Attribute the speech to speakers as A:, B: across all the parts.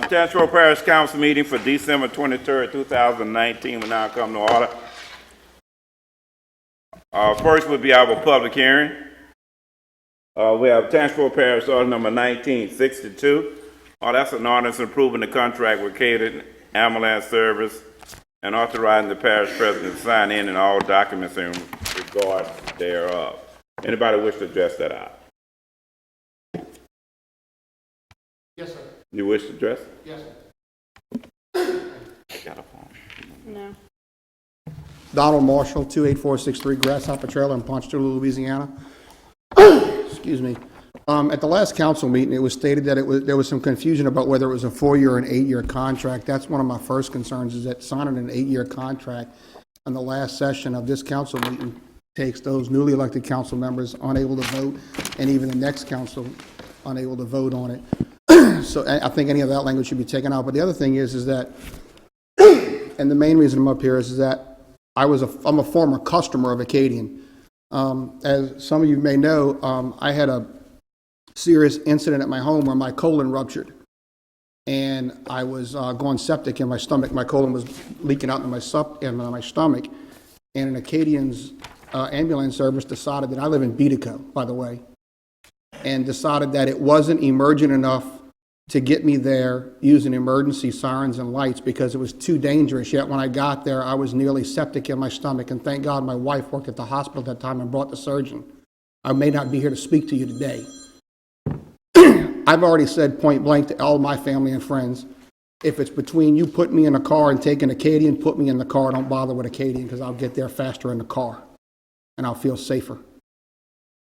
A: Tangipahoa Parish Council meeting for December 23rd, 2019 will now come to order. First would be our public hearing. We have Tangipahoa Parish Order number 1962. That's an ordinance approving the contract with Caden Ambulance Service and authorizing the parish president to sign in all documents in regard thereof. Anybody wish to address that out?
B: Yes, sir.
A: You wish to address?
B: Yes, sir.
A: Got a phone.
C: No.
B: Donald Marshall, 28463 Grasshopper Trailer in Ponchatoula, Louisiana. Excuse me. At the last council meeting, it was stated that there was some confusion about whether it was a 4-year or an 8-year contract. That's one of my first concerns, is that signing an 8-year contract on the last session of this council meeting takes those newly elected council members unable to vote, and even the next council unable to vote on it. So I think any of that language should be taken out. But the other thing is that, and the main reason I'm up here is that I'm a former customer of Acadian. As some of you may know, I had a serious incident at my home where my colon ruptured, and I was going septic in my stomach. My colon was leaking out into my stomach, and an Acadian's ambulance service decided that I live in Beatico, by the way, and decided that it wasn't emergent enough to get me there using emergency sirens and lights because it was too dangerous. Yet when I got there, I was nearly septic in my stomach, and thank God my wife worked at the hospital at that time and brought the surgeon. I may not be here to speak to you today. I've already said point blank to all my family and friends, if it's between you putting me in a car and taking Acadian, put me in the car. Don't bother with Acadian, because I'll get there faster in the car and I'll feel safer.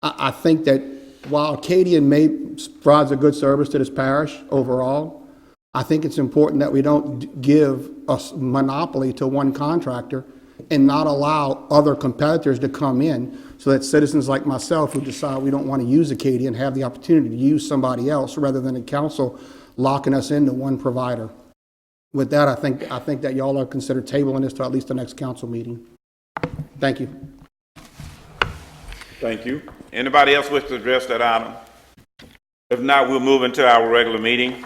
B: I think that while Acadian provides a good service to this parish overall, I think it's important that we don't give a monopoly to one contractor and not allow other competitors to come in, so that citizens like myself who decide we don't want to use Acadian have the opportunity to use somebody else, rather than the council locking us into one provider. With that, I think that y'all are considered tabling this to at least the next council meeting. Thank you.
A: Thank you. Anybody else wish to address that item? If not, we'll move into our regular meeting.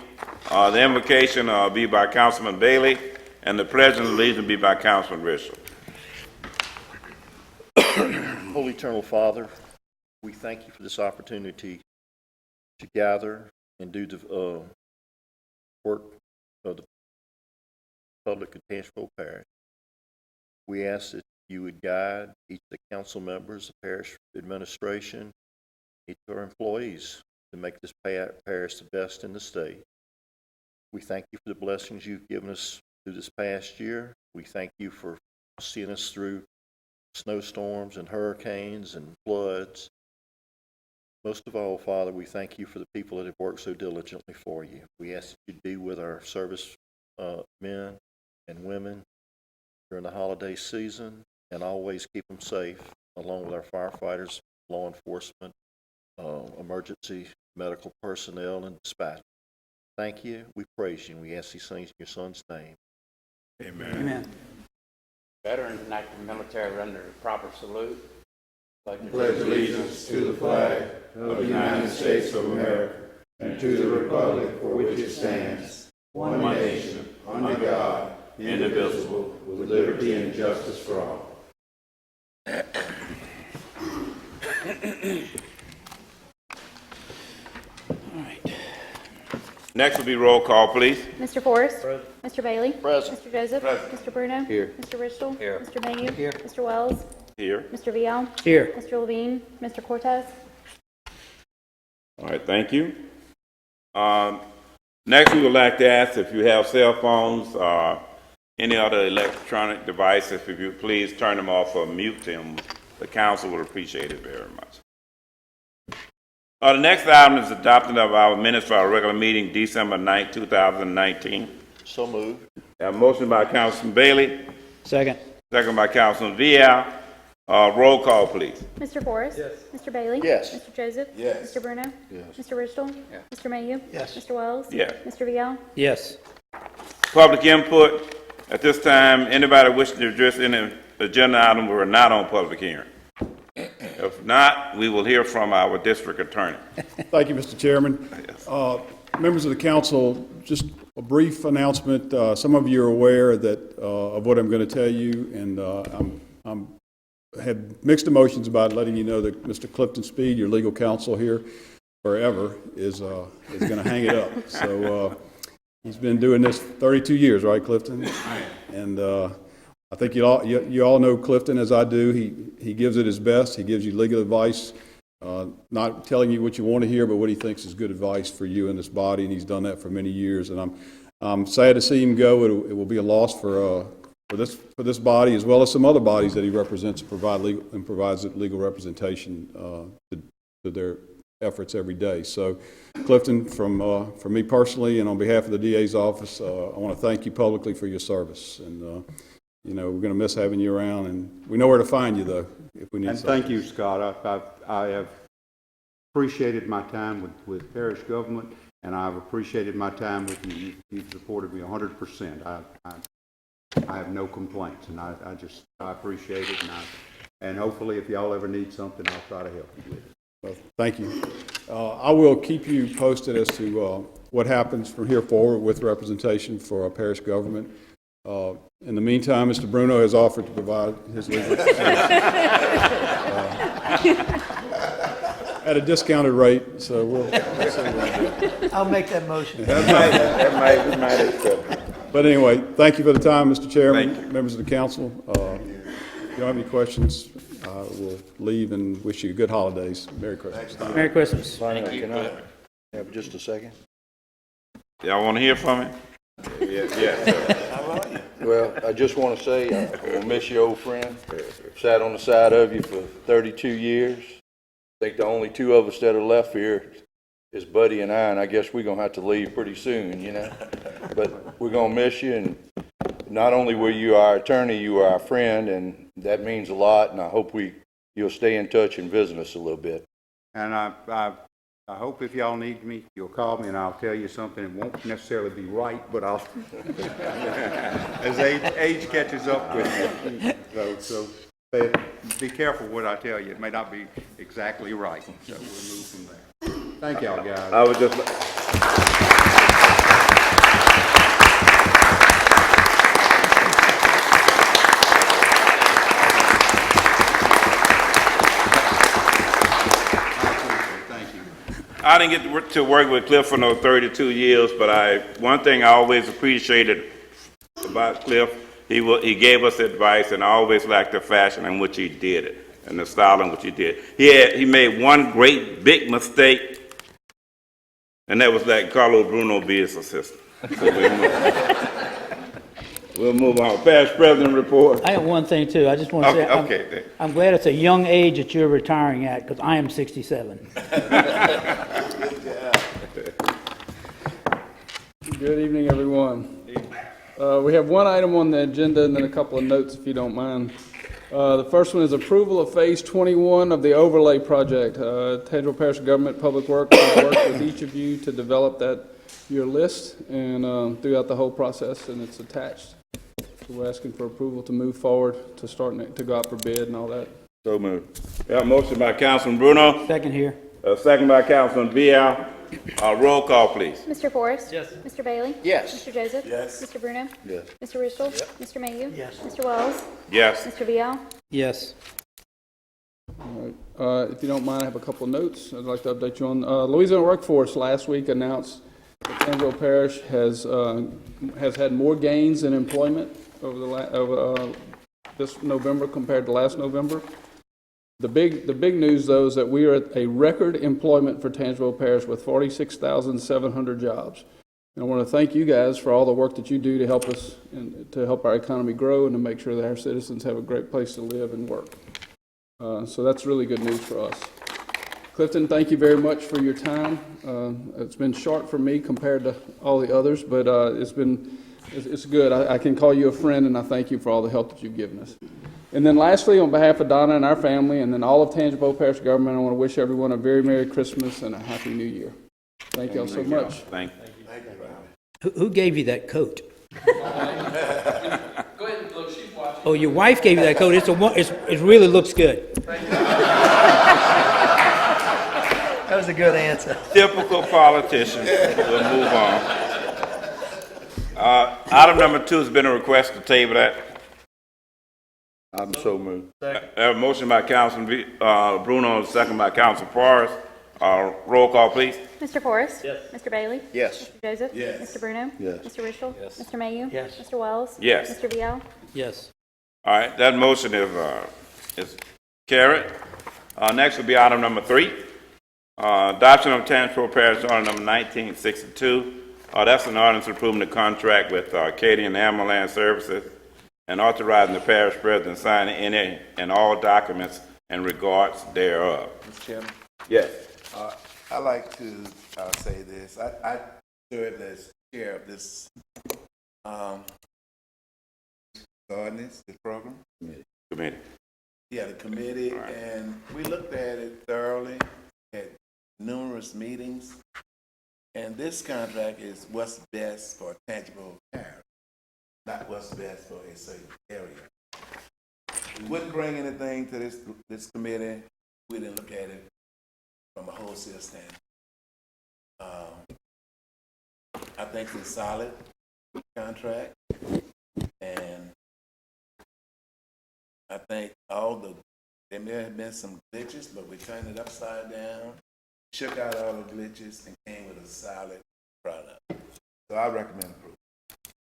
A: The invocation will be by Councilman Bailey, and the pledge of allegiance will be by Councilman Rishel.
D: Holy Eternal Father, we thank you for this opportunity to gather and do the work of the public of Tangipahoa Parish. We ask that you would guide each of the council members, the parish administration, each of our employees to make this parish the best in the state. We thank you for the blessings you've given us through this past year. We thank you for seeing us through snowstorms and hurricanes and floods. Most of all, Father, we thank you for the people that have worked so diligently for you. We ask that you be with our service men and women during the holiday season, and always keep them safe, along with our firefighters, law enforcement, emergency medical personnel, and dispatch. Thank you. We praise you, and we ask these things in your Son's name.
A: Amen.
E: Amen. Veterans and active military are under the proper salute.
F: Pledge allegiance to the flag of the United States of America and to the republic for which it stands, one nation, under God, indivisible, with liberty and justice for all.
A: All right. Next will be roll call, please.
C: Mr. Forrest? Mr. Bailey?
D: Present.
C: Mr. Joseph?
A: Present.
C: Mr. Bruno?
D: Here.
C: Mr. Ritchell?
E: Here.
C: Mr. Mayhew?
E: Here.
C: Mr. Wells?
A: Here.
C: Mr. Vial?
E: Here.
C: Mr. Levine? Mr. Cortez?
A: All right, thank you. Next, we would like to ask if you have cell phones or any other electronic devices, if you please turn them off or mute them. The council would appreciate it very much. The next item is adoption of our minutes for our regular meeting, December 9th, 2019.
D: So moved.
A: A motion by Councilman Bailey,
E: Second.
A: second by Councilman Vial. Roll call, please.
C: Mr. Forrest?
E: Yes.
C: Mr. Bailey?
D: Yes.
C: Mr. Joseph?
F: Yes.
C: Mr. Bruno?
D: Yes.
C: Mr. Ritchell?
E: Yes.
C: Mr. Mayhew?
E: Yes.
C: Mr. Wells?
A: Yes.
C: Mr. Vial?
E: Yes.
A: Public input. At this time, anybody wishing to address any agenda item who are not on public hearing? If not, we will hear from our district attorney.
G: Thank you, Mr. Chairman. Members of the council, just a brief announcement. Some of you are aware that of what I'm going to tell you, and I'm had mixed emotions about letting you know that Mr. Clifton Speed, your legal counsel here forever, is going to hang it up. So he's been doing this 32 years, right, Clifton? And I think you all know Clifton as I do. He gives it his best. He gives you legal advice. Not telling you what you want to hear, but what he thinks is good advice for you in this body, and he's done that for many years. And I'm sad to see him go. It will be a loss for this body, as well as some other bodies that he represents and provides legal representation to their efforts every day. So, Clifton, from me personally, and on behalf of the DA's office, I want to thank you publicly for your service. And we're going to miss having you around, and we know where to find you, though, if we need
F: And
G: something.
F: thank you, Scott. I have appreciated my time with parish government, and I've appreciated my time with you. You've supported me 100%. I have no complaints, and I appreciate it, and hopefully if y'all ever need something, I'll try to help you with it.
G: Well, thank you. I will keep you posted as to what happens from here forward with representation for our parish government. In the meantime, Mr. Bruno has offered to provide his legal at a discounted rate, so we'll see what we do.
H: I'll make that motion.
A: We might accept.
G: But anyway, thank you for the time, Mr. Chairman,
A: Thank you.
G: members of the council. If you don't have any questions, we'll leave and wish you good holidays. Merry Christmas.
H: Merry Christmas.
D: Can I have just a second?
A: Y'all want to hear from him? Yeah.
D: Well, I just want to say, I'm going to miss you, old friend. Sat on the side of you for 32 years. I think the only two of us that are left here is Buddy and I guess we're going to have to leave pretty soon, But we're going to miss you, and not only were you our attorney, you were our friend, and that means a lot, and I hope you'll stay in touch and visit us a little bit.
F: And I hope if y'all need me, you'll call me and I'll tell you something. It won't necessarily be right, but I'll, as age catches up with you. So be careful what I tell you. It may not be exactly right. So we'll move from there. Thank y'all, guys.
A: I was just. I didn't get to work with Cliff for no 32 years, but one thing I always appreciated about Cliff, he gave us advice, and I always liked the fashion in which he did it and the style in which he did. He made one great big mistake, and that was letting Carlo Bruno be his assistant. So we'll move on. Past President report.
H: I have one thing, too. I just want to say,
A: Okay.
H: I'm glad it's a young age that you're retiring at, because I am 67.
I: Good evening, everyone. We have one item on the agenda and then a couple of notes, if you don't mind. The first one is approval of Phase 21 of the overlay project. Tangipahoa Parish Government Public Works will work with each of you to develop your list and throughout the whole process, and it's attached. So we're asking for approval to move forward to go out for bid and all that.
A: So moved. We have a motion by Councilman Bruno,
H: Second here.
A: second by Councilman Vial. Roll call, please.
C: Mr. Forrest?
H: Yes.
C: Mr. Bailey?
D: Yes.
C: Mr. Joseph? Yes. Mr. Bruno?
D: Yes.
C: Mr. Ritchell? Mr. Mayhew?
H: Yes.
C: Mr. Wells?
A: Yes.
C: Mr. Vial?
H: Yes.
I: All right. If you don't mind, I have a couple of notes I'd like to update you on. Louisiana Workforce last week announced that Tangipahoa Parish has had more gains in employment over this November compared to last November. The big news, though, is that we are at a record employment for Tangipahoa Parish with 46,700 jobs. And I want to thank you guys for all the work that you do to help us and to help our economy grow and to make sure that our citizens have a great place to live and work. So that's really good news for us. Clifton, thank you very much for your time. It's been short for me compared to all the others, but it's good. I can call you a friend, and I thank you for all the help that you've given us. And then lastly, on behalf of Donna and our family, and then all of Tangipahoa Parish government, I want to wish everyone a very Merry Christmas and a Happy New Year. Thank y'all so much.
A: Thank you.
H: Who gave you that coat? Go ahead and look. She's watching. Oh, your wife gave you that coat. It really looks good. That was
J: a good answer.
A: Typical politician. We'll move on. Item number 2 has been a request to table that.
F: I'm so moved.
A: I have a motion by Councilman Bruno, second by Councilman Forrest. Roll call, please.
C: Mr. Forrest? Yes. Mr. Bailey?
D: Yes.
C: Mr. Joseph?
F: Yes.
C: Mr. Bruno?
F: Yes.
C: Mr. Richel? Yes. Mr. Mayu?
H: Yes.
C: Mr. Wells?
A: Yes.
C: Mr. Vial?
H: Yes.
A: All right, that motion is carried. Next will be item number 3. Adoption of Tangipahoa Parish Order number 1962. That's an ordinance approving the contract with Acadian Ambulance Services and authorizing the parish president to sign any and all documents in regards thereof.
F: Mr. Chairman,
A: Yes.
F: I like to say this. I served as chair of this ordinance, this program.
A: Committee.
F: Yeah, the committee,
A: All right.
F: and we looked at it thoroughly, had numerous meetings, and this contract is what's best for Tangipahoa Parish, not what's best for a certain area. We wouldn't bring anything to this committee. We didn't look at it from a wholesale standpoint. I think it's a solid contract, and I think there may have been some glitches, but we turned it upside down, shook out all the glitches, and came with a solid product. So I recommend approval.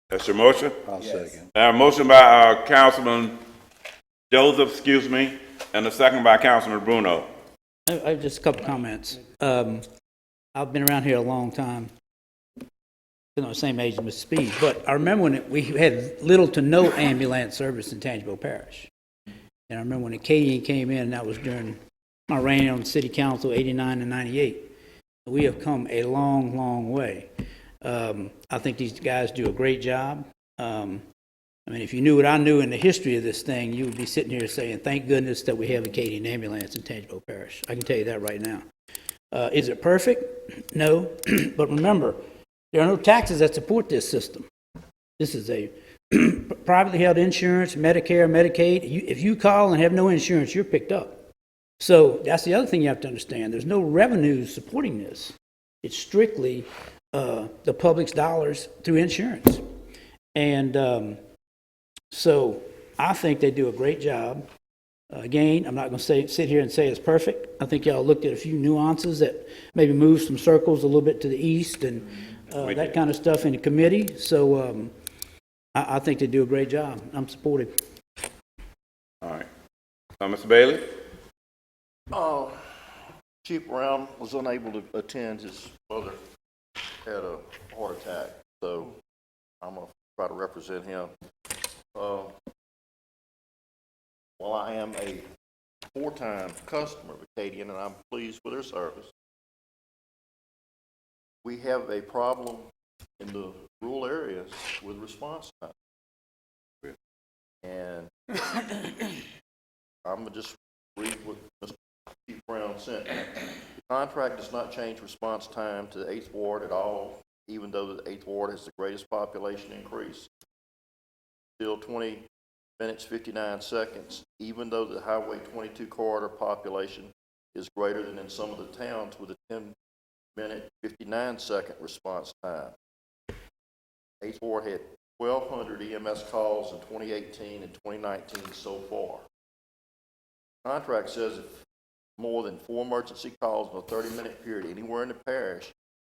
A: That's your motion?
F: I'll second.
A: Motion by Councilman Joseph, and a second by Councilman Bruno.
H: I have just a couple comments. I've been around here a long time. I'm the same age as Mr. Speed, but I remember when we had little to no ambulance service in Tangipahoa Parish. And I remember when Acadian came in, and that was during my reign on the city council, 89 and 98. We have come a long, long way. I think these guys do a great job. I mean, if you knew what I knew in the history of this thing, you would be sitting here saying, thank goodness that we have Acadian Ambulance in Tangipahoa Parish. I can tell you that right now. Is it perfect? No. But remember, there are no taxes that support this system. This is a privately held insurance, Medicare, Medicaid. If you call and have no insurance, you're picked up. So that's the other thing you have to understand. There's no revenues supporting this. It's strictly the public's dollars through insurance. And so I think they do a great job. Again, I'm not going to sit here and say it's perfect. I think y'all looked at a few nuances that maybe moved some circles a little bit to the east and that kind of stuff in the committee. So I think they do a great job. I'm supportive.
A: All right. Mr. Bailey?
D: Chief Brown was unable to attend. His mother had a heart attack, so I'm going to try to represent him. While I am a 4-time customer of Acadian and I'm pleased with their service, we have a problem in the rural areas with response time. And I'm going to just read what Mr. Chief Brown sent. The contract does not change response time to the 8th Ward at all, even though the 8th Ward has the greatest population increase. Still 20 minutes, 59 seconds, even though the Highway 22 corridor population is greater than in some of the towns with a 10-minute, 59-second response time. 8th Ward had 1,200 EMS calls in 2018 and 2019 so far. The contract says if more than 4 emergency calls in a 30-minute period anywhere in the parish,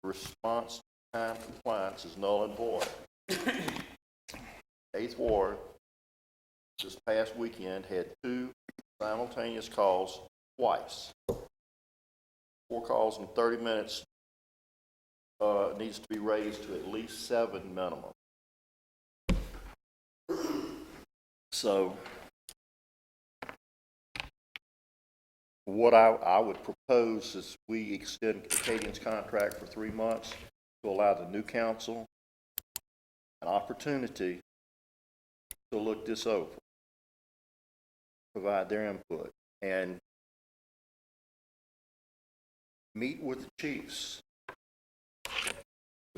D: response time compliance is null and void. 8th Ward this past weekend had 2 simultaneous calls twice. 4 calls in 30 minutes needs to be raised to at least 7 minimum. So what I would propose is we extend Acadian's contract for 3 months to allow the new council an opportunity to look this over, provide their input, and meet with the chiefs.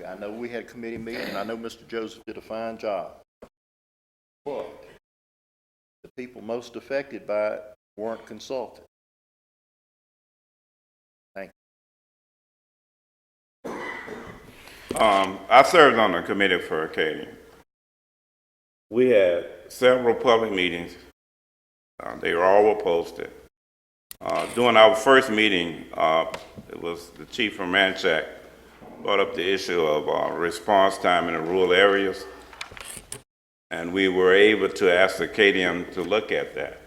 D: I know we had a committee meeting, and I know Mr. Joseph did a fine job, but the people most affected by it weren't consulted. Thank you.
A: I served on the committee for Acadia. We had several public meetings. They were all posted. During our first meeting, it was the chief from Manchac brought up the issue of response time in the rural areas, and we were able to ask Acadian to look at that.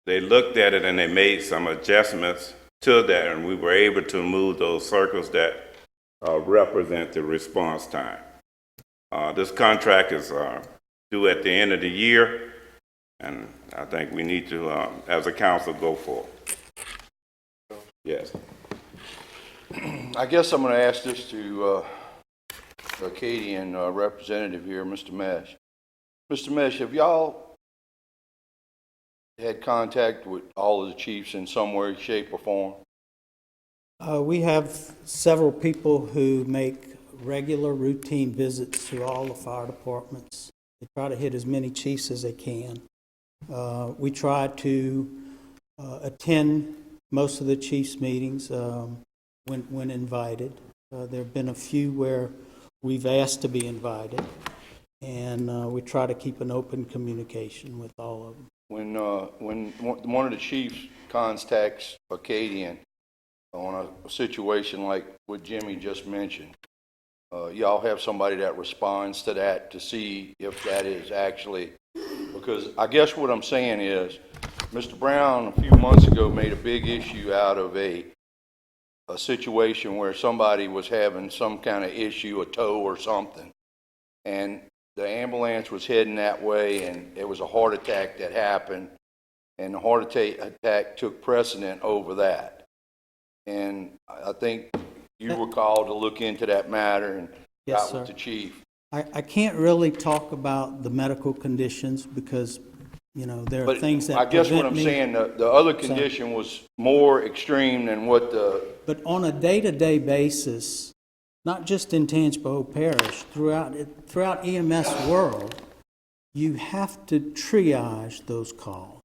A: They looked at it and they made some adjustments to that, and we were able to move those circles that represent the response time. This contract is due at the end of the year, and I think we need to, as a council, go for it. Yes.
F: I guess I'm going to ask this to the Acadian representative here, Mr. Mesh. Mr. Mesh, have y'all had contact with all of the chiefs in some way, shape, or form?
H: We have several people who make regular routine visits to all the fire departments. They try to hit as many chiefs as they can. We try to attend most of the chiefs' meetings when invited. There have been a few where we've asked to be invited, and we try to keep an open communication with all of them.
F: When one of the chiefs contacts Acadian on a situation like what Jimmy just mentioned, y'all have somebody that responds to that to see if that is actually, because I guess what I'm saying is, Mr. Brown a few months ago made a big issue out of a situation where somebody was having some kind of issue, a tow or something, and the ambulance was heading that way, and it was a heart attack that happened, and the heart attack took precedent over that. And I think you were called to look into that matter and
H: Yes,
F: got with
H: sir.
F: the chief.
H: I can't really talk about the medical conditions because, you know, there are
F: But
H: things that
F: I guess what
H: prevent
F: I'm
H: me-
F: saying, the other condition was more extreme than what the,
H: But on a day-to-day basis, not just in Tangipahoa Parish, throughout EMS world, you have to triage those calls.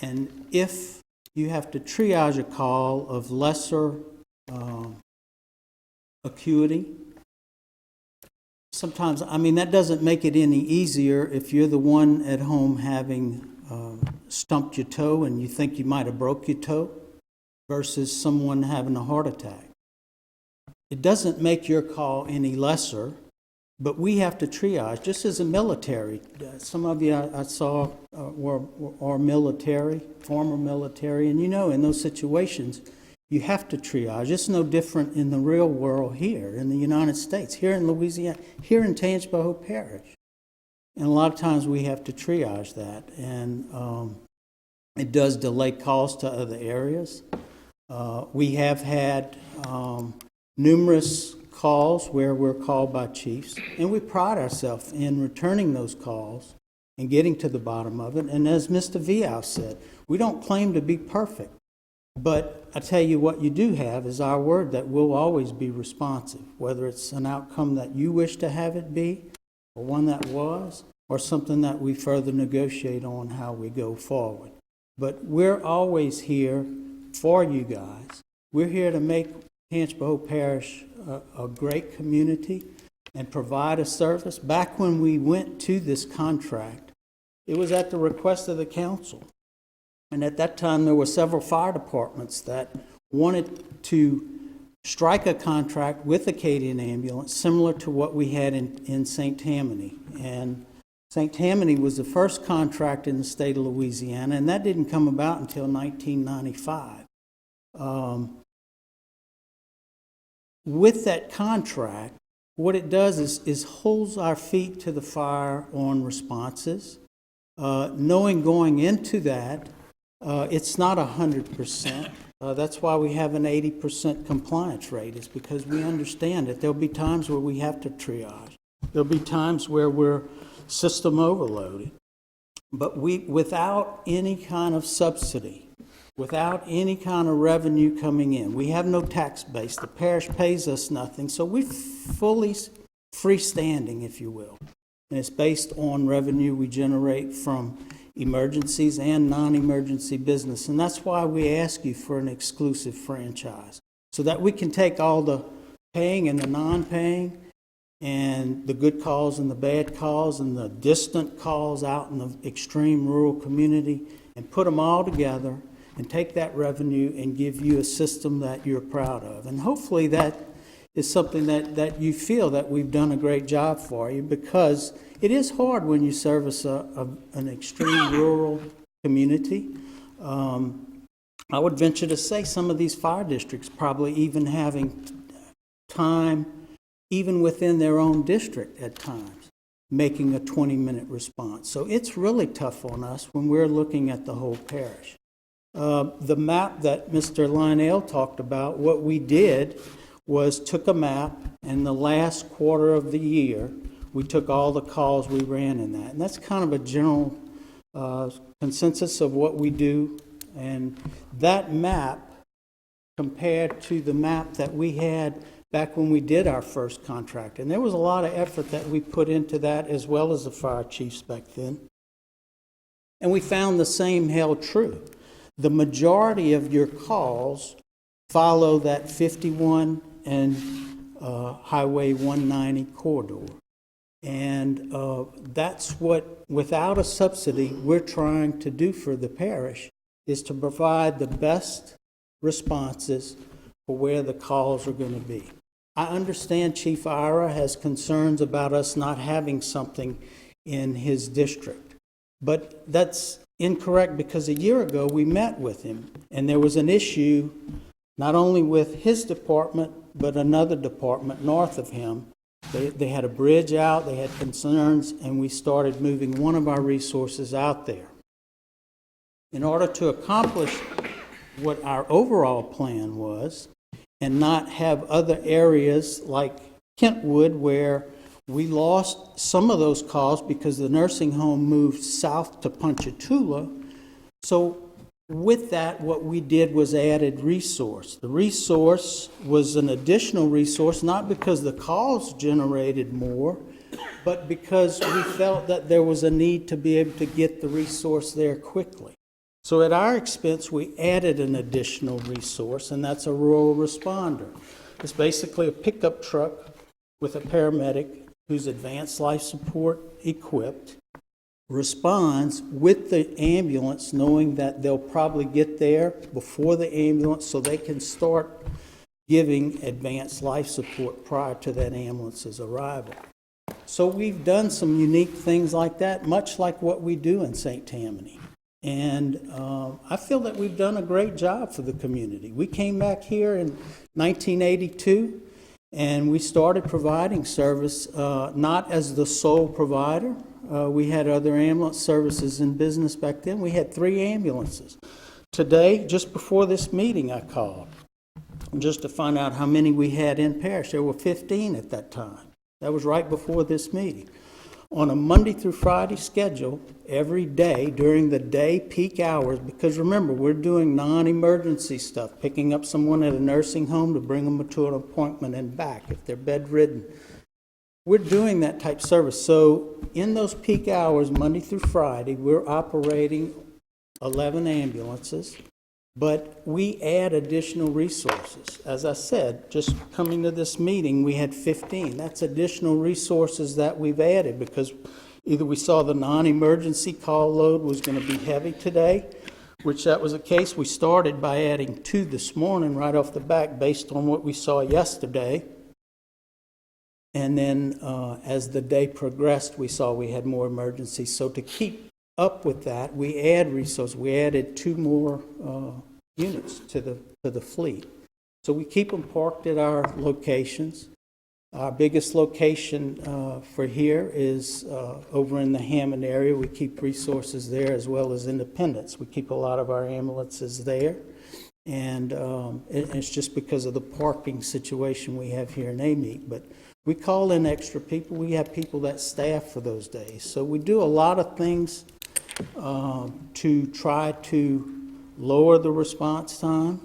H: And if you have to triage a call of lesser acuity, sometimes, I mean, that doesn't make it any easier if you're the one at home having stumped your toe and you think you might have broke your toe versus someone having a heart attack. It doesn't make your call any lesser, but we have to triage, just as a military. Some of you I saw are military, former military, and you know, in those situations, you have to triage. It's no different in the real world here in the United States, here in Louisiana, here in Tangipahoa Parish. And a lot of times we have to triage that, and it does delay calls to other areas. We have had numerous calls where we're called by chiefs, and we pride ourselves in returning those calls and getting to the bottom of it. And as Mr. Viau said, we don't claim to be perfect, but I tell you what you do have is our word that we'll always be responsive, whether it's an outcome that you wish to have it be, or one that was, or something that we further negotiate on how we go forward. But we're always here for you guys. We're here to make Tangipahoa Parish a great community and provide a service. Back when we went to this contract, it was at the request of the council. And at that time, there were several fire departments that wanted to strike a contract with Acadian Ambulance, similar to what we had in St. Tammany. And St. Tammany was the first contract in the state of Louisiana, and that didn't come about until 1995. With that contract, what it does is holds our feet to the fire on responses, knowing going into that, it's not 100%. That's why we have an 80% compliance rate, is because we understand that there'll be times where we have to triage. There'll be times where we're system overloaded. But without any kind of subsidy, without any kind of revenue coming in, we have no tax base. The parish pays us nothing, so we're fully freestanding, if you will. And it's based on revenue we generate from emergencies and non-emergency business. And that's why we ask you for an exclusive franchise, so that we can take all the paying and the non-paying, and the good calls and the bad calls and the distant calls out in the extreme rural community, and put them all together and take that revenue and give you a system that you're proud of. And hopefully that is something that you feel that we've done a great job for you, because it is hard when you service an extreme rural community. I would venture to say some of these fire districts probably even having time, even within their own district at times, making a 20-minute response. So it's really tough on us when we're looking at the whole parish. The map that Mr. Lionel talked about, what we did was took a map, and the last quarter of the year, we took all the calls we ran in that. And that's kind of a general consensus of what we do. And that map, compared to the map that we had back when we did our first contract, and there was a lot of effort that we put into that, as well as the fire chiefs back then. And we found the same held true. The majority of your calls follow that 51 and Highway 190 corridor. And that's what, without a subsidy, we're trying to do for the parish, is to provide the best responses for where the calls are going to be. I understand Chief Ira has concerns about us not having something in his district, but that's incorrect, because a year ago we met with him, and there was an issue not only with his department, but another department north of him. They had a bridge out, they had concerns, and we started moving one of our resources out there. In order to accomplish what our overall plan was, and not have other areas like Kentwood where we lost some of those calls because the nursing home moved south to Ponchatoula. So with that, what we did was added resource. The resource was an additional resource, not because the calls generated more, but because we felt that there was a need to be able to get the resource there quickly. So at our expense, we added an additional resource, and that's a rural responder. It's basically a pickup truck with a paramedic who's advanced life support equipped, responds with the ambulance, knowing that they'll probably get there before the ambulance so they can start giving advanced life support prior to that ambulance's arrival. So we've done some unique things like that, much like what we do in St. Tammany. And I feel that we've done a great job for the community. We came back here in 1982, and we started providing service, not as the sole provider. We had other ambulance services in business back then. We had 3 ambulances. Today, just before this meeting, I called just to find out how many we had in parish. There were 15 at that time. That was right before this meeting. On a Monday through Friday schedule, every day during the day peak hours, because remember, we're doing non-emergency stuff, picking up someone at a nursing home to bring them to an appointment and back if they're bedridden. We're doing that type service. So in those peak hours, Monday through Friday, we're operating 11 ambulances, but we add additional resources. As I said, just coming to this meeting, we had 15. That's additional resources that we've added because either we saw the non-emergency call load was going to be heavy today, which that was the case. We started by adding 2 this morning right off the bat based on what we saw yesterday. And then as the day progressed, we saw we had more emergencies. So to keep up with that, we add resources. We added 2 more units to the fleet. So we keep them parked at our locations. Our biggest location for here is over in the Hammond area. We keep resources there as well as Independence. We keep a lot of our ambulances there. And it's just because of the parking situation we have here in Amite. But we call in extra people. We have people that staff for those days. So we do a lot of things to try to lower the response time.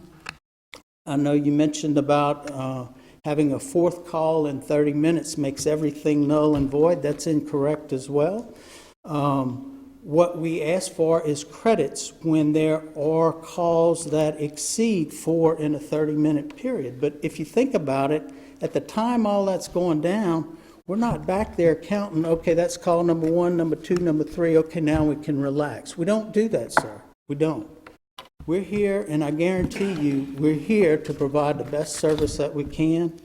H: I know you mentioned about having a 4th call in 30 minutes makes everything null and void. That's incorrect as well. What we ask for is credits when there are calls that exceed 4 in a 30-minute period. But if you think about it, At the time all that's going down, we're not back there counting, okay, that's call number 1, number 2, number 3, okay, now we can relax. We don't do that, sir. We don't. We're here, and I guarantee you, we're here to provide the best service that we can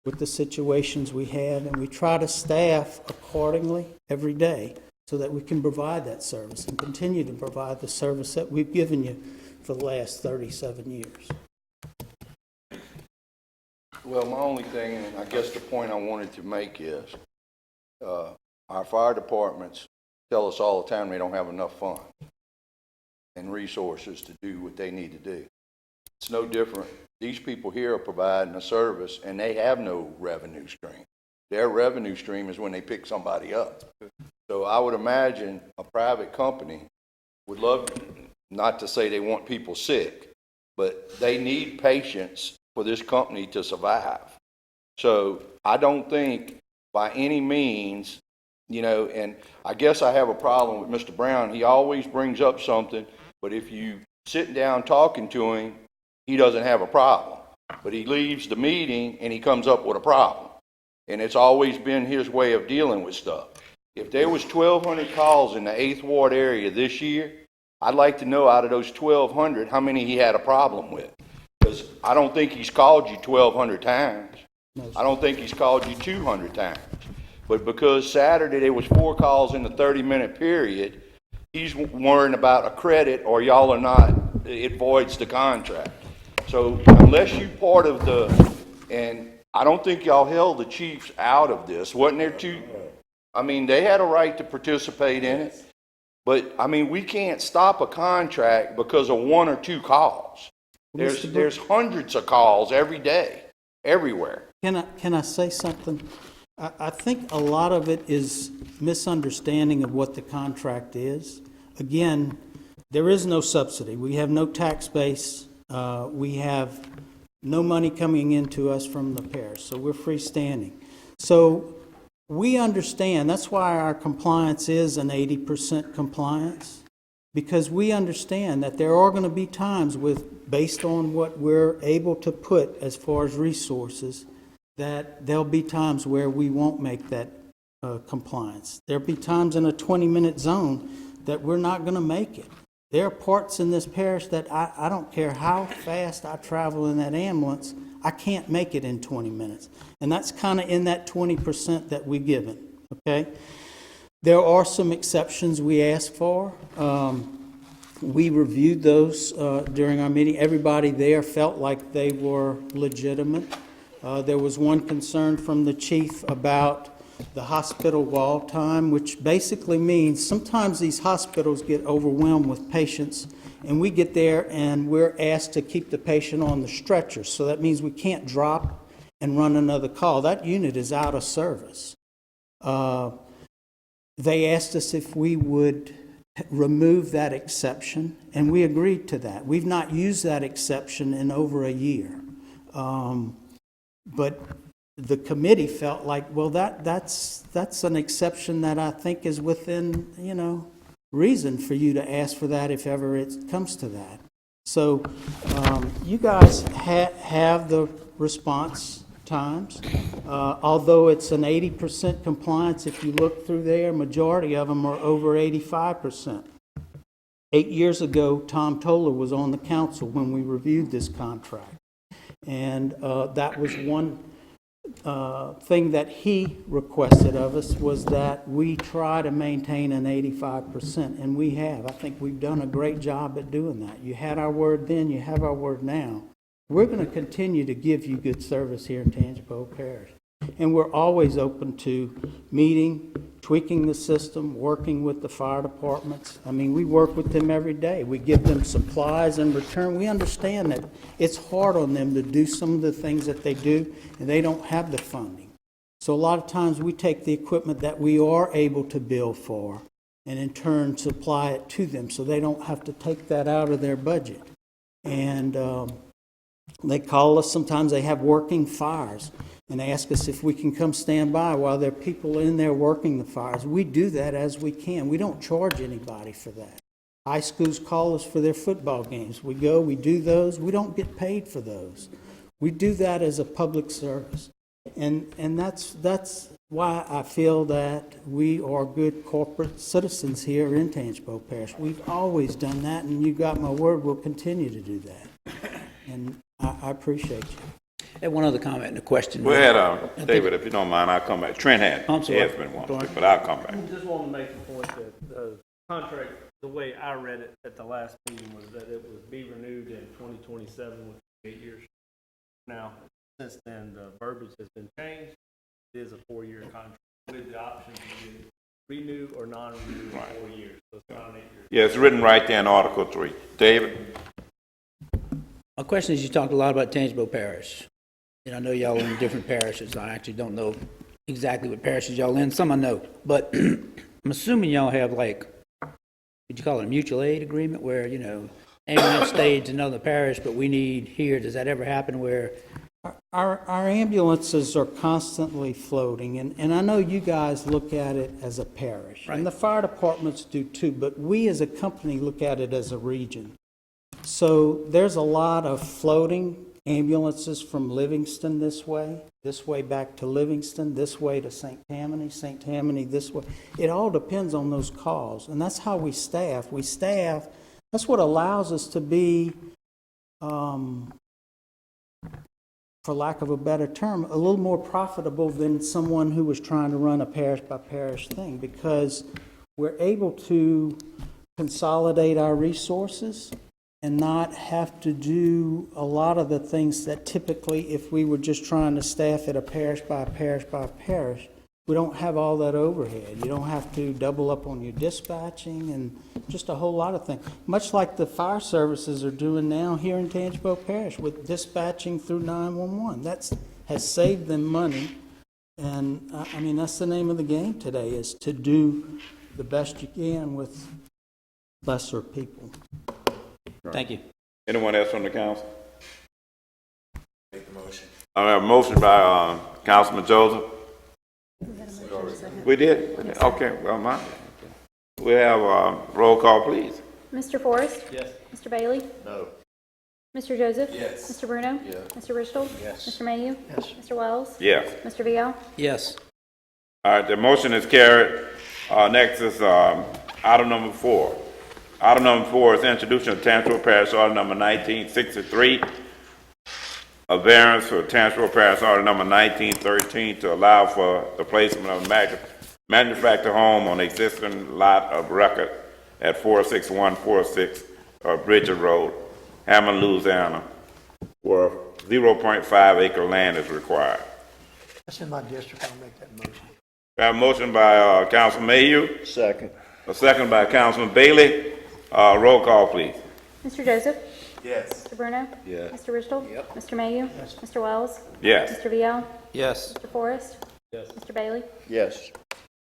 H: with the situations we have, and we try to staff accordingly every day so that we can provide that service and continue to provide the service that we've given you for the last 37 years.
F: Well, my only thing, and I guess the point I wanted to make is, our fire departments tell us all the time they don't have enough funds and resources to do what they need to do. It's no different. These people here are providing a service, and they have no revenue stream. Their revenue stream is when they pick somebody up. So I would imagine a private company would love, not to say they want people sick, but they need patients for this company to survive. So I don't think by any means, you know, and I guess I have a problem with Mr. Brown. He always brings up something, but if you sit down talking to him, he doesn't have a problem. But he leaves the meeting and he comes up with a problem. And it's always been his way of dealing with stuff. If there was 1,200 calls in the 8th Ward area this year, I'd like to know out of those 1,200 how many he had a problem with. Because I don't think he's called you 1,200 times. I don't think he's called you 200 times. But because Saturday there was 4 calls in the 30-minute period, he's worrying about a credit or y'all are not, it voids the contract. So unless you part of the, and I don't think y'all held the chiefs out of this. Wasn't there two? I mean, they had a right to participate in it. But, I mean, we can't stop a contract because of 1 or 2 calls. There's hundreds of calls every day, everywhere.
H: Can I say something? I think a lot of it is misunderstanding of what the contract is. Again, there is no subsidy. We have no tax base. We have no money coming into us from the parish, so we're freestanding. So we understand, that's why our compliance is an 80% compliance, because we understand that there are going to be times based on what we're able to put as far as resources, that there'll be times where we won't make that compliance. There'll be times in a 20-minute zone that we're not going to make it. There are parts in this parish that I don't care how fast I travel in that ambulance, I can't make it in 20 minutes. And that's kind of in that 20% that we give it, okay? There are some exceptions we asked for. We reviewed those during our meeting. Everybody there felt like they were legitimate. There was one concern from the chief about the hospital wall time, which basically means sometimes these hospitals get overwhelmed with patients, and we get there and we're asked to keep the patient on the stretcher. So that means we can't drop and run another call. That unit is out of service. They asked us if we would remove that exception, and we agreed to that. We've not used that exception in over a year. But the committee felt like, well, that's an exception that I think is within, reason for you to ask for that if ever it comes to that. So you guys have the response times. Although it's an 80% compliance, if you look through there, majority of them are over 85%. 8 years ago, Tom Toller was on the council when we reviewed this contract. And that was one thing that he requested of us, was that we try to maintain an 85%, and we have. I think we've done a great job at doing that. You had our word then, you have our word now. We're going to continue to give you good service here in Tangipahoa Parish, and we're always open to meeting, tweaking the system, working with the fire departments. I mean, we work with them every day. We give them supplies in return. We understand that it's hard on them to do some of the things that they do, and they don't have the funding. So a lot of times we take the equipment that we are able to bill for and in turn supply it to them so they don't have to take that out of their budget. And they call us, sometimes they have working fires, and ask us if we can come stand by while there are people in there working the fires. We do that as we can. We don't charge anybody for that. High schools call us for their football games. We go, we do those. We don't get paid for those. We do that as a public service.
J: And that's why I feel that we are good corporate citizens here in Tangipahoa Parish. We've always done that, and you got my word, we'll continue to do that. And I appreciate you.
H: And one other comment and a question.
A: Go ahead, David, if you don't mind, I'll come back. Trent
H: I'm sorry.
A: has been one, but I'll come back.
K: Just want to make the point that the contract, the way I read it at the last meeting, was that it would be renewed in 2027, with 8 years. Now, since then, the verbiage has been changed. It is a 4-year contract with the option to either renew or non-renew in 4 years. So it's not an 8 year.
A: Yeah, it's written right there in Article 3. David?
H: My question is, you talked a lot about Tangipahoa Parish. And I know y'all are in different parishes. I actually don't know exactly what parishes y'all in. Some I know. But I'm assuming y'all have, like, would you call it a mutual aid agreement where, you know, ambulance stays in another parish, but we need here. Does that ever happen where?
J: Our ambulances are constantly floating, and I know you guys look at it as a parish.
H: Right.
J: And the fire departments do too, but we as a company look at it as a region. So there's a lot of floating ambulances from Livingston this way back to Livingston, this way to St. Tammany this way. It all depends on those calls, and that's how we staff. That's what allows us to be, for lack of a better term, a little more profitable than someone who was trying to run a parish by parish thing, because we're able to consolidate our resources and not have to do a lot of the things that typically, if we were just trying to staff it a parish by parish by parish, we don't have all that overhead. You don't have to double up on your dispatching and just a whole lot of things. Much like the fire services are doing now here in Tangipahoa Parish with dispatching through 911. That has saved them money. And I mean, that's the name of the game today, is to do the best you can with lesser people.
H: Thank you.
A: Anyone else from the council? Make the motion. I have a motion by Councilman Joseph. We did? Okay, well, mine. We have roll call, please.
C: Mr. Forrest?
K: Yes.
C: Mr. Bailey?
D: No.
C: Mr. Joseph?
F: Yes.
C: Mr. Bruno?
D: Yes.
C: Mr. Richtel?
D: Yes.
C: Mr. Mayhew?
D: Yes.
C: Mr. Wells?
A: Yes.
C: Mr. Vial?
H: Yes.
A: All right, the motion is carried. Next is item number 4. Item number 4 is introduction of Tangipahoa Parish Order number 1963, a variance for Tangipahoa Parish Order number 1913 to allow for the placement of a manufactured home on the existing lot of record at 46146 Bridger Road, Hammond, Louisiana, where 0.5 acre land is required.
L: That's in my district. I'll make that motion.
A: We have a motion by Councilman Mayhew,
D: Second.
A: a second by Councilman Bailey. Roll call, please.
C: Mr. Joseph?
F: Yes.
C: Mr. Bruno?
D: Yes.
C: Mr. Richtel?
F: Yep.
C: Mr. Mayhew? Mr. Wells?
A: Yes.
C: Mr. Vial?
H: Yes.
C: Mr. Forrest?
K: Yes.
C: Mr. Bailey?
D: Yes.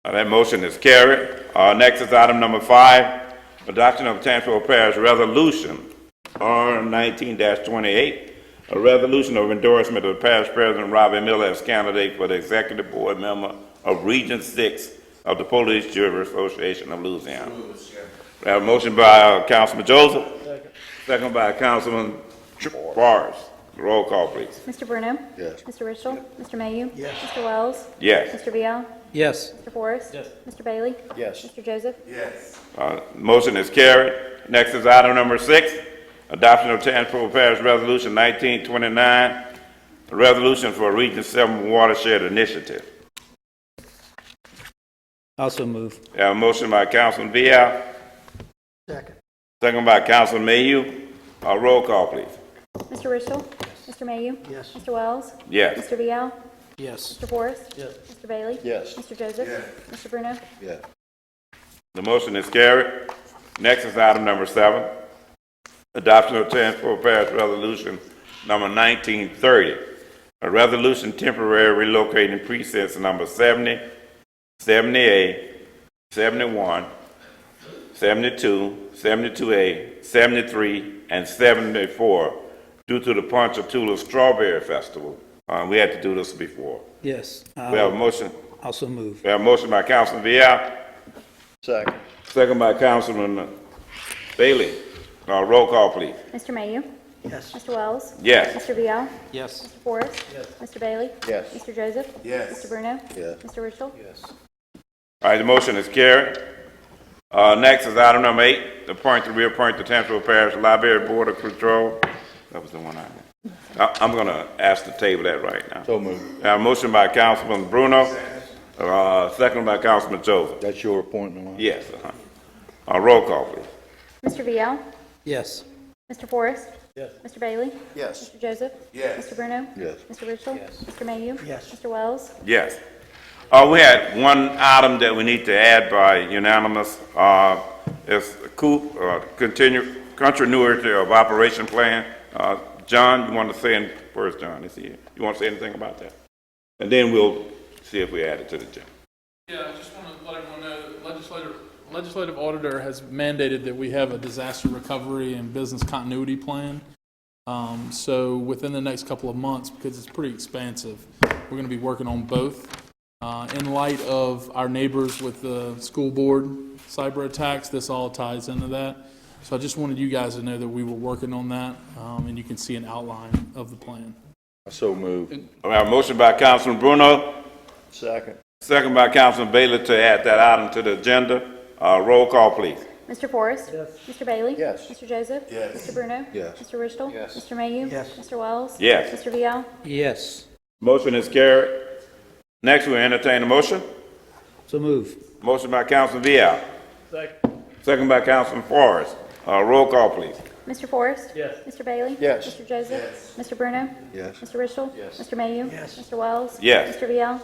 A: That motion is carried. Next is item number 5, adoption of Tangipahoa Parish Resolution R19-28, a resolution of endorsement of Parish President Robbie Miller as candidate for the Executive Board member of Region 6 of the Police Jury Association of Louisiana. We have a motion by Councilman Joseph, second by Councilman Forrest. Roll call, please.
C: Mr. Bruno?
D: Yes.
C: Mr. Richtel? Mr. Mayhew?
L: Yes.
C: Mr. Wells?
A: Yes.
C: Mr. Vial?
H: Yes.
C: Mr. Forrest?
K: Yes.
C: Mr. Bailey?
D: Yes.
C: Mr. Joseph?
F: Yes.
A: Motion is carried. Next is item number 6, adoption of Tangipahoa Parish Resolution 1929, a resolution for Region 7 Watershed Initiative.
H: Also move.
A: We have a motion by Councilman Vial,
L: Second.
A: second by Councilman Mayhew. Roll call, please.
C: Mr. Richtel? Mr. Mayhew?
L: Yes.
C: Mr. Wells?
A: Yes.
C: Mr. Vial?
H: Yes.
C: Mr. Forrest?
K: Yes.
C: Mr. Bailey?
D: Yes.
C: Mr. Joseph? Mr. Bruno?
D: Yes.
A: The motion is carried. Next is item number 7, adoption of Tangipahoa Parish Resolution number 1930, a resolution temporarily relocating precincts number 70, 70A, 71, 72, 72A, 73, and 74 due to the Ponchatoula Strawberry Festival. We had to do this before.
H: Yes.
A: We have a motion.
H: Also move.
A: We have a motion by Councilman Vial,
D: Second.
A: second by Councilman Bailey. Roll call, please.
C: Mr. Mayhew?
L: Yes.
C: Mr. Wells?
A: Yes.
C: Mr. Vial?
H: Yes.
C: Mr. Forrest?
K: Yes.
C: Mr. Bailey?
D: Yes.
C: Mr. Joseph?
F: Yes.
C: Mr. Bruno?
D: Yes.
C: Mr. Richell?
A: All right, the motion is carried. Next is item number 8, appoint to reappoint the Tangipahoa Parish Library Board of Control. That was the one I'm going to ask to table that right now.
D: So moved.
A: Now, motion by Councilman Bruno, second by Councilman Joseph.
D: That's your appointment, right?
A: Yes. Roll call, please.
C: Mr. Vial?
H: Yes.
C: Mr. Forrest?
K: Yes.
C: Mr. Bailey?
D: Yes.
C: Mr. Joseph?
F: Yes.
C: Mr. Bruno?
D: Yes.
C: Mr. Richell? Mr. Mayhew?
L: Yes.
C: Mr. Wells?
A: Yes. We had one item that we need to add by unanimous. It's continuity of operation plan. John, you want to say anything first, John? Is he here? You want to say anything about that? And then we'll see if we add it to the agenda.
M: Yeah, I just want to let everyone know that legislative auditor has mandated that we have a disaster recovery and business continuity plan. So within the next couple of months, because it's pretty expansive, we're going to be working on both. In light of our neighbors with the school board cyber attacks, this all ties into that. So I just wanted you guys to know that we were working on that, and you can see an outline of the plan.
D: So moved.
A: We have a motion by Councilman Bruno,
D: Second.
A: second by Councilman Bailey to add that item to the agenda. Roll call, please.
C: Mr. Forrest?
K: Yes.
C: Mr. Bailey?
D: Yes.
C: Mr. Joseph?
F: Yes.
C: Mr. Bruno?
D: Yes.
C: Mr. Richell?
D: Yes.
C: Mr. Mayhew?
L: Yes.
C: Mr. Wells?
A: Yes.
C: Mr. Vial?
H: Yes.
A: Motion is carried. Next, we entertain a motion.
H: So move.
A: Motion by Councilman Vial,
K: Second.
A: second by Councilman Forrest. Roll call, please.
C: Mr. Forrest?
K: Yes.
C: Mr. Bailey?
D: Yes.
C: Mr. Joseph? Mr. Bruno?
D: Yes.
C: Mr. Richell?
D: Yes.
C: Mr. Mayhew?
L: Yes.
C: Mr. Wells?
A: Yes.
C: Mr. Vial?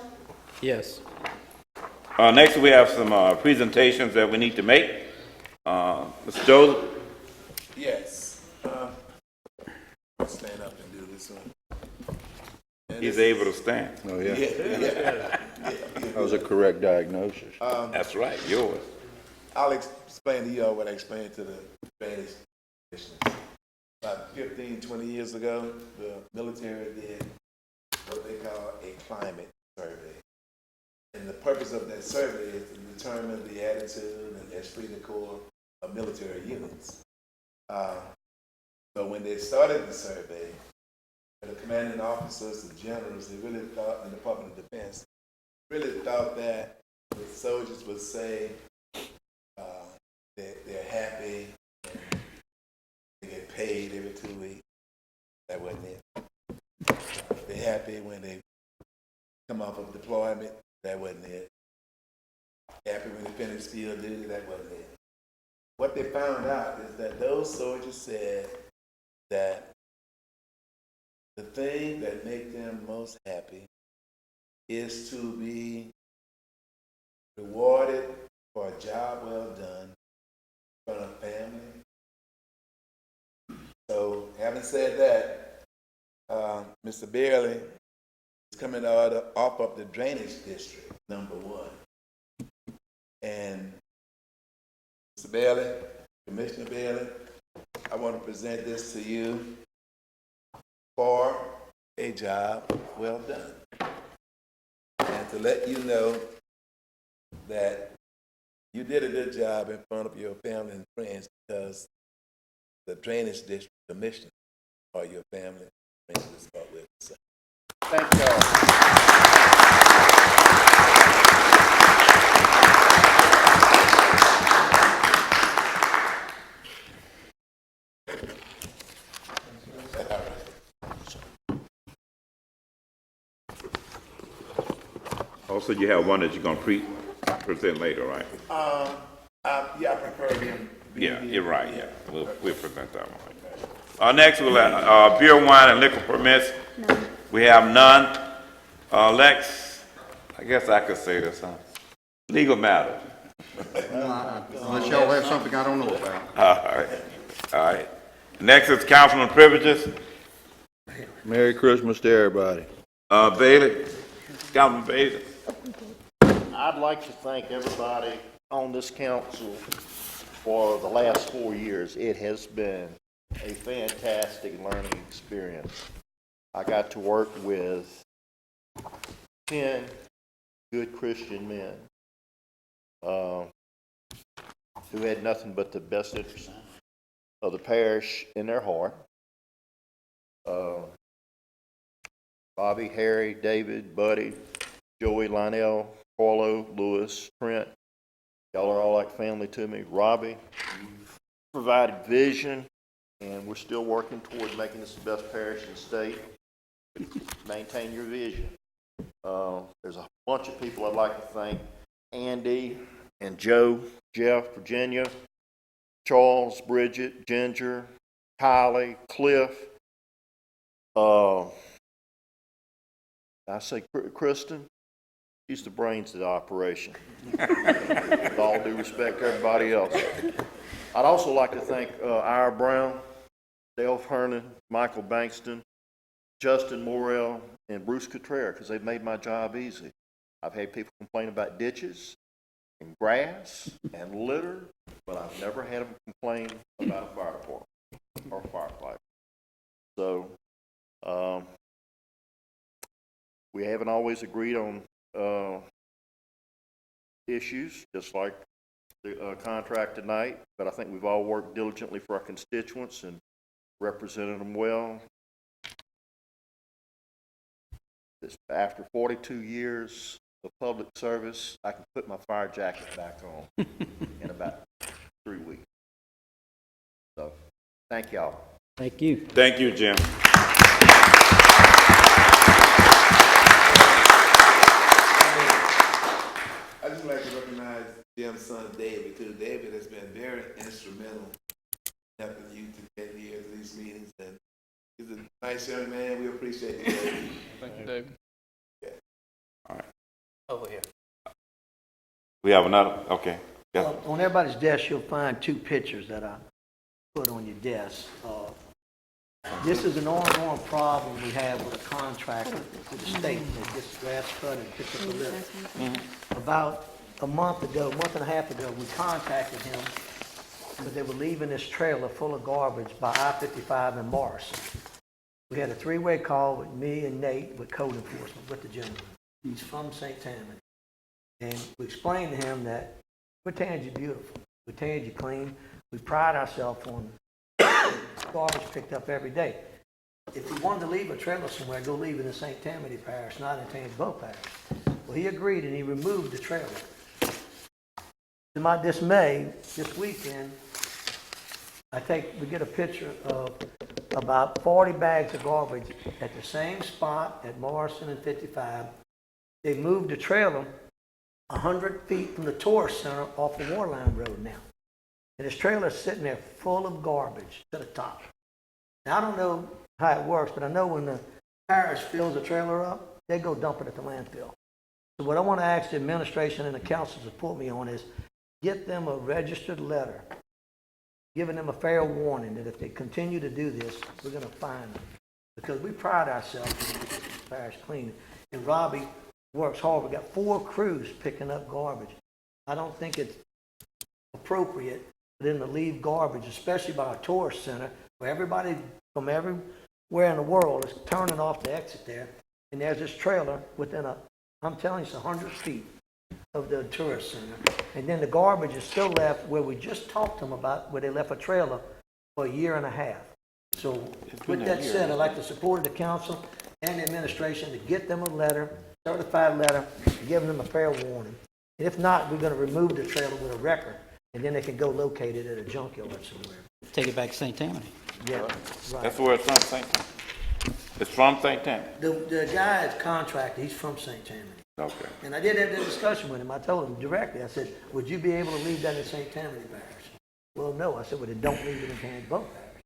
H: Yes.
A: Next, we have some presentations that we need to make. Mr. Joseph?
F: Yes. I'll stand up and do this one. And
A: He's
F: this-
A: able to stand.
D: Oh, yeah.
F: Yeah.
D: That was a correct diagnosis.
A: That's right, yours.
F: I'll explain to y'all what I explained to the Spanish commissioners. About 15, 20 years ago, the military did what they call a climate survey. And the purpose of that survey is to determine the attitude and esprit de corps of military units. So when they started the survey, the commanding officers, the generals, they really thought, in the Department of Defense, really thought that the soldiers would say they're happy and they get paid every 2 weeks. That wasn't it. They're happy when they come off of deployment. That wasn't it. Happy when they finish field duty. That wasn't it. What they found out is that those soldiers said that the thing that makes them most happy is to be rewarded for a job well done for a family. So, having said that, Mr. Bailey is coming off of the drainage district, number 1. And Mr. Bailey, Commissioner Bailey, I want to present this to you for a job well done. And to let you know that you did a good job in front of your family and friends, because the drainage district commission or your family and friends is what we're saying. Thank y'all.
A: Also, you have one that you're going to present later, right?
F: Yeah, I prefer him.
A: Yeah, you're right, yeah. We'll present that one. Next, we'll have beer, wine, and liquor permits.
C: None.
A: We have none. Lex, I guess I could say this, huh? Legal matter.
B: Unless y'all have something I don't know about.
A: All right. Next is councilman privileges.
D: Merry Christmas to everybody.
A: Bailey, Councilman Bailey.
D: I'd like to thank everybody on this council for the last 4 years. It has been a fantastic learning experience. I got to work with 10 good Christian men who had nothing but the best interest of the parish in their heart. Bobby, Harry, David, Buddy, Joey, Lionel, Carlo, Lewis, Trent. Y'all are all like family to me. Robbie, you've provided vision, and we're still working toward making this the best parish in the state. Maintain your vision. There's a bunch of people I'd like to thank. Andy and Joe, Jeff, Virginia, Charles, Bridget, Ginger, Kylie, Cliff. I say Kristen, she's the brains of the operation. With all due respect to everybody else. I'd also like to thank Ira Brown, Dale Hernan, Michael Bankston, Justin Morrell, and Bruce Cottrell, because they've made my job easy. I've had people complain about ditches and grass and litter, but I've never had them complain about a fire department or firefighter. So, we haven't always agreed on issues, just like the contract tonight, but I think we've all worked diligently for our constituents and represented them well. After 42 years of public service, I can put my fire jacket back on in about 3 weeks. So, thank y'all.
H: Thank you.
A: Thank you, Jim.
F: I'd just like to recognize Jim's son, David, too. David has been very instrumental in helping you to get here to these meetings, and he's a nice young man. We appreciate it, David.
M: Thank you, Dave.
A: All right.
L: Over here.
A: We have another, okay. Yeah.
L: On everybody's desk, you'll find 2 pictures that I put on your desk. This is an ongoing problem we have with a contractor with the state that gets grass cut and picks up the litter. About a month and a half ago, we contacted him because they were leaving this trailer full of garbage by I-55 in Morrison. We had a 3-way call with me and Nate with code enforcement with the gentleman. He's from St. Tammany. And we explained to him that we're Tangi beautiful, we're Tangi clean, we pride ourselves on garbage picked up every day. If you wanted to leave a trailer somewhere, go leave it in St. Tammany Parish, not in Tangipahoa Parish. Well, he agreed and he removed the trailer. To my dismay, this weekend, we get a picture of about 40 bags of garbage at the same spot at Morrison and 55. They moved the trailer 100 feet from the tourist center off the Waterline Road now. And this trailer is sitting there full of garbage to the top. Now, I don't know how it works, but I know when the parish fills a trailer up, they go dump it at the landfill. So what I want to ask the administration and the council to support me on is get them a registered letter, giving them a fair warning that if they continue to do this, we're going to fine them. Because we pride ourselves on this parish clean. And Robbie works hard. We've got 4 crews picking up garbage. I don't think it's appropriate for them to leave garbage, especially by a tourist center, where everybody from everywhere in the world is turning off the exit there. And there's this trailer within I'm telling you, it's 100 feet of the tourist center. And then the garbage is still left where we just talked to them about where they left a trailer for a year and a half. So with that said, I'd like the support of the council and the administration to get them a letter, certified letter, giving them a fair warning. And if not, we're going to remove the trailer with a record, and then they can go locate it at a junkyard somewhere.
H: Take it back to St. Tammany.
L: Yeah, right.
A: That's where it's from, St. Tammany. It's from St. Tammany.
L: The guy is contracted, he's from St. Tammany.
A: Okay.
L: And I did have that discussion with him. I told him directly, I said, would you be able to leave that in St. Tammany Parish? Well, no. I said, well, then don't leave it in Tangipahoa Parish.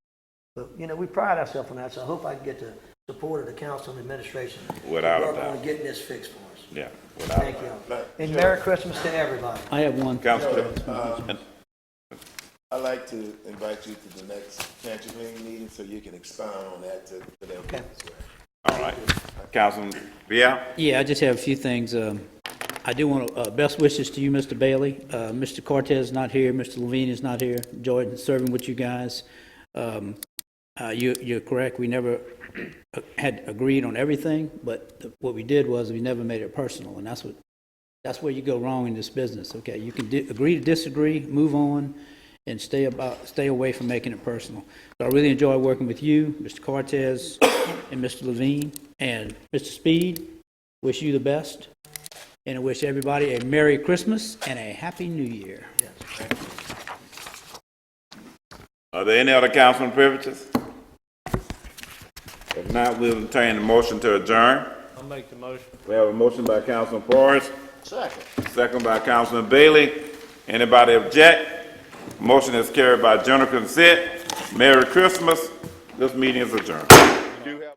L: But, we pride ourselves on that, so I hope I can get the support of the council and administration
A: Without a
L: to work
A: doubt.
L: on getting this fixed for us.
A: Yeah, without a
L: Thank
A: doubt.
L: y'all. And Merry Christmas to everybody.
H: I have one.
A: Councilor.
F: I'd like to invite you to the next Tangipahoa meeting so you can expound on that to them
L: Okay.
F: as well.
A: All right. Councilman Bial?
H: Yeah, I just have a few things. I do want best wishes to you, Mr. Bailey. Mr. Cortez is not here. Mr. Levine is not here. Enjoyed serving with you guys. You're correct. We never had agreed on everything, but what we did was we never made it personal, and that's where you go wrong in this business. Okay, you can agree to disagree, move on, and stay away from making it personal. So I really enjoy working with you, Mr. Cortez, and Mr. Levine, and Mr. Speed. Wish you the best, and I wish everybody a Merry Christmas and a Happy New Year.
A: Are there any other councilman privileges? If not, we'll entertain a motion to adjourn.
K: I'll make the motion.
A: We have a motion by Councilman Forrest,
D: Second.
A: second by Councilman Bailey. Anybody object? Motion is carried by general consent. Merry Christmas. This meeting is adjourned.